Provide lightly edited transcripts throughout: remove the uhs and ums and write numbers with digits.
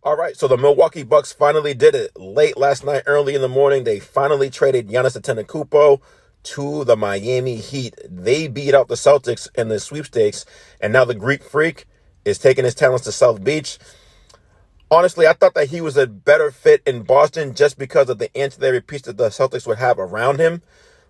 All right, so the Milwaukee Bucks finally did it. Late last night, early in the morning, they finally traded Giannis Antetokounmpo to the Miami Heat. They beat out the Celtics in the sweepstakes, and now the Greek Freak is taking his talents to South Beach. Honestly, I thought that he was a better fit in Boston just because of the ancillary piece that the Celtics would have around him,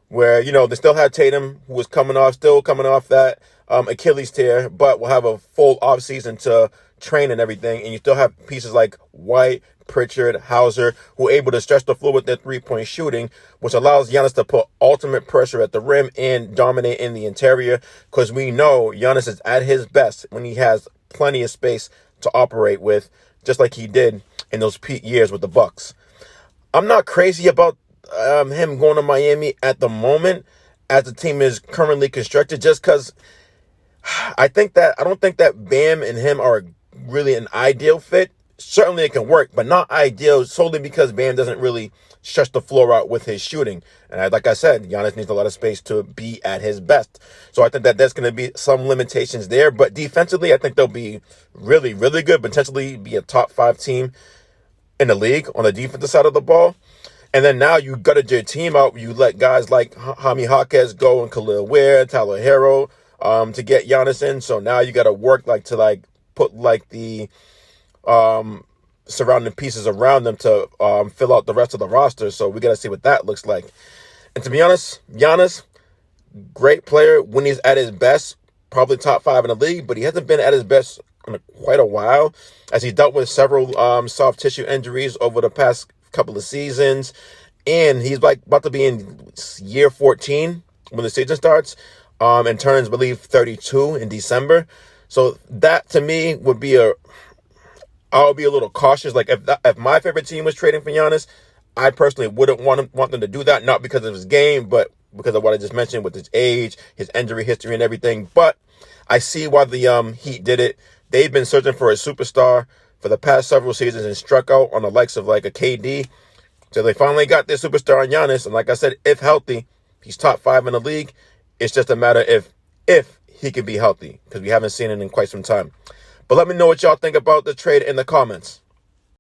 where, they still had Tatum, who was still coming off that Achilles tear, but will have a full offseason to train and everything. And you still have pieces like White, Pritchard, Hauser, who are able to stretch the floor with their three-point shooting, which allows Giannis to put ultimate pressure at the rim and dominate in the interior, because we know Giannis is at his best when he has plenty of space to operate with, just like he did in those peak years with the Bucks. I'm not crazy about him going to Miami at the moment as the team is currently constructed, just because I don't think that Bam and him are really an ideal fit. Certainly it can work, but not ideal solely because Bam doesn't really stretch the floor out with his shooting. And like I said, Giannis needs a lot of space to be at his best. So I think that there's going to be some limitations there. But defensively, I think they'll be really, really good, potentially be a top 5 team in the league on the defensive side of the ball. And then now you gutted your team out. You let guys like Jaime Jaquez go and Khalil Ware, Tyler Hero to get Giannis in. So now you got to work to put the surrounding pieces around them to fill out the rest of the roster. So we got to see what that looks like. And to be honest, Giannis, great player when he's at his best, probably top 5 in the league, but he hasn't been at his best in quite a while, as he dealt with several soft tissue injuries over the past couple of seasons. And he's about to be in year 14 when the season starts, and turns, I believe, 32 in December. So that to me would be I'll be a little cautious. Like if my favorite team was trading for Giannis, I personally wouldn't want them to do that, not because of his game, but because of what I just mentioned with his age, his injury history, and everything. But I see why the Heat did it. They've been searching for a superstar for the past several seasons and struck out on the likes of like a KD. So they finally got their superstar in Giannis. And like I said, if healthy, he's top 5 in the league. It's just a matter if he can be healthy, because we haven't seen it in quite some time. But let me know what y'all think about the trade in the comments.